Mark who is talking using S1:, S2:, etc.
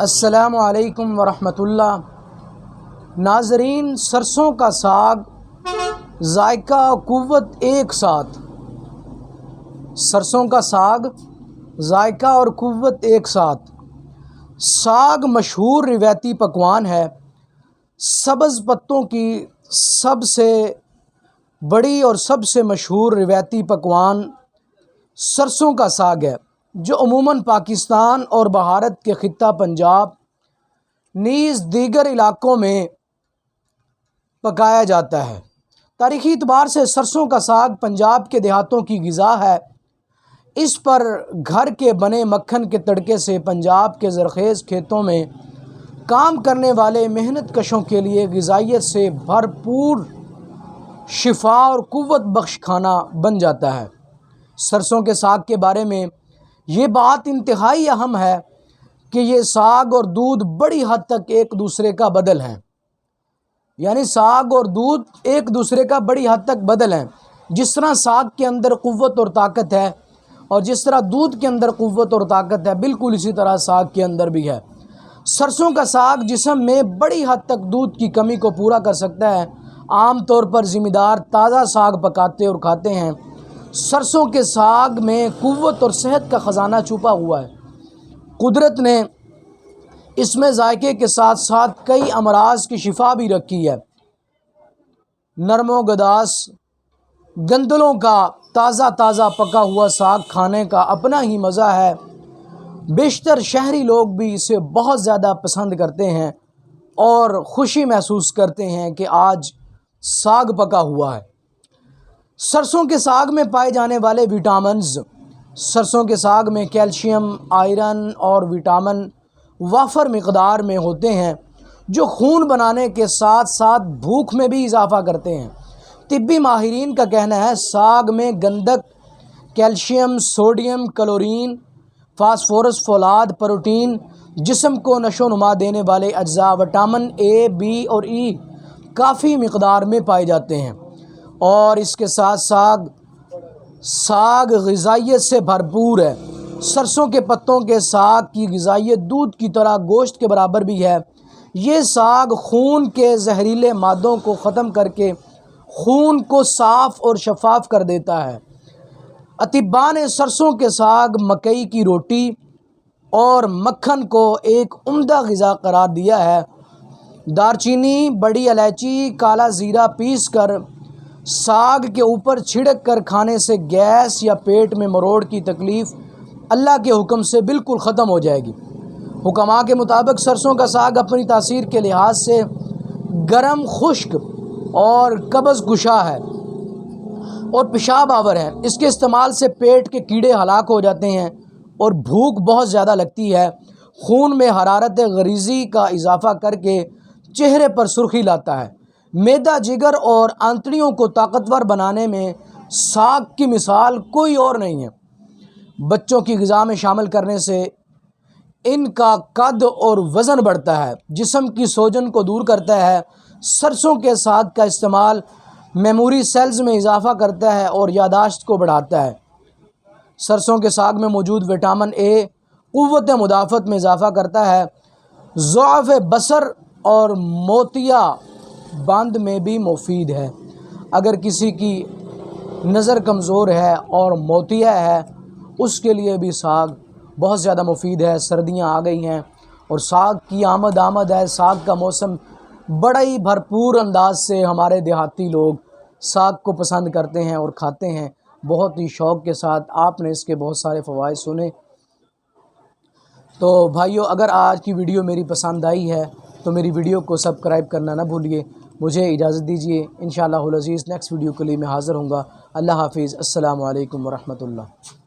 S1: السلام علیکم ورحمۃ اللہ۔ ناظرین، سرسوں کا ساگ، ذائقہ قوت ایک ساتھ۔ سرسوں کا ساگ، ذائقہ اور قوت ایک ساتھ۔ ساگ مشہور روایتی پکوان ہے۔ سبز پتوں کی سب سے بڑی اور سب سے مشہور روایتی پکوان سرسوں کا ساگ ہے، جو عموماً پاکستان اور بھارت کے خطہ پنجاب نیز دیگر علاقوں میں پکایا جاتا ہے۔ تاریخی اعتبار سے سرسوں کا ساگ پنجاب کے دیہاتوں کی غذا ہے۔ اس پر گھر کے بنے مکھن کے تڑکے سے پنجاب کے زرخیز کھیتوں میں کام کرنے والے محنت کشوں کے لیے غذائیت سے بھرپور شفا اور قوت بخش کھانا بن جاتا ہے۔ سرسوں کے ساگ کے بارے میں یہ بات انتہائی اہم ہے کہ یہ ساگ اور دودھ بڑی حد تک ایک دوسرے کا بدل ہیں، یعنی ساگ اور دودھ ایک دوسرے کا بڑی حد تک بدل ہیں۔ جس طرح ساگ کے اندر قوت اور طاقت ہے اور جس طرح دودھ کے اندر قوت اور طاقت ہے، بالکل اسی طرح ساگ کے اندر بھی ہے۔ سرسوں کا ساگ جسم میں بڑی حد تک دودھ کی کمی کو پورا کر سکتا ہے۔ عام طور پر ذمہ دار تازہ ساگ پکاتے اور کھاتے ہیں۔ سرسوں کے ساگ میں قوت اور صحت کا خزانہ چھپا ہوا ہے۔ قدرت نے اس میں ذائقے کے ساتھ ساتھ کئی امراض کی شفا بھی رکھی ہے۔ نرم و گداس گندلوں کا تازہ پکا ہوا ساگ کھانے کا اپنا ہی مزہ ہے۔ بیشتر شہری لوگ بھی اسے بہت زیادہ پسند کرتے ہیں اور خوشی محسوس کرتے ہیں کہ آج ساگ پکا ہوا ہے۔ سرسوں کے ساگ میں پائے جانے والے وٹامنز۔ سرسوں کے ساگ میں کیلشیم، آئرن اور وٹامن وافر مقدار میں ہوتے ہیں، جو خون بنانے کے ساتھ ساتھ بھوک میں بھی اضافہ کرتے ہیں۔ طبی ماہرین کا کہنا ہے ساگ میں گندک، کیلشیم، سوڈیم، کلورین، فاسفورس، فولاد، پروٹین، جسم کو نشو و نما دینے والے اجزاء وٹامن اے، بی اور ای کافی مقدار میں پائے جاتے ہیں، اور اس کے ساتھ ساگ غذائیت سے بھرپور ہے۔ سرسوں کے پتوں کے ساگ کی غذائیت دودھ کی طرح گوشت کے برابر بھی ہے۔ یہ ساگ خون کے زہریلے مادوں کو ختم کر کے خون کو صاف اور شفاف کر دیتا ہے۔ اطباء نے سرسوں کے ساگ، مکئی کی روٹی اور مکھن کو ایک عمدہ غذا قرار دیا ہے۔ دارچینی، بڑی الائچی، کالا زیرہ پیس کر ساگ کے اوپر چھڑک کر کھانے سے گیس یا پیٹ میں مروڑ کی تکلیف اللہ کے حکم سے بالکل ختم ہو جائے گی۔ حکماء کے مطابق سرسوں کا ساگ اپنی تاثیر کے لحاظ سے گرم، خشک اور قبض کشا ہے اور پیشاب آور ہے۔ اس کے استعمال سے پیٹ کے کیڑے ہلاک ہو جاتے ہیں اور بھوک بہت زیادہ لگتی ہے۔ خون میں حرارت غریزی کا اضافہ کر کے چہرے پر سرخی لاتا ہے۔ معدہ، جگر اور آنتڑیوں کو طاقتور بنانے میں ساگ کی مثال کوئی اور نہیں ہے۔ بچوں کی غذا میں شامل کرنے سے ان کا قد اور وزن بڑھتا ہے، جسم کی سوجن کو دور کرتا ہے۔ سرسوں کے ساگ کا استعمال میموری سیلز میں اضافہ کرتا ہے اور یادداشت کو بڑھاتا ہے۔ سرسوں کے ساگ میں موجود وٹامن اے قوت مدافعت میں اضافہ کرتا ہے۔ ضعف بصر اور موتیا بند میں بھی مفید ہے۔ اگر کسی کی نظر کمزور ہے اور موتیا ہے، اس کے لیے بھی ساگ بہت زیادہ مفید ہے۔ سردیاں آ گئی ہیں اور ساگ کی آمد ہے۔ ساگ کا موسم بڑا ہی بھرپور انداز سے ہمارے دیہاتی لوگ ساگ کو پسند کرتے ہیں اور کھاتے ہیں بہت ہی شوق کے ساتھ۔ آپ نے اس کے بہت سارے فوائد سنے۔ تو بھائیو، اگر آج کی ویڈیو میری پسند آئی ہے تو میری ویڈیو کو سبسکرائب کرنا نہ بھولیے۔ مجھے اجازت دیجیے، انشاءاللہ العزیز نیکسٹ ویڈیو کے لیے میں حاضر ہوں گا۔ اللہ حافظ۔ السلام علیکم ورحمۃ اللہ۔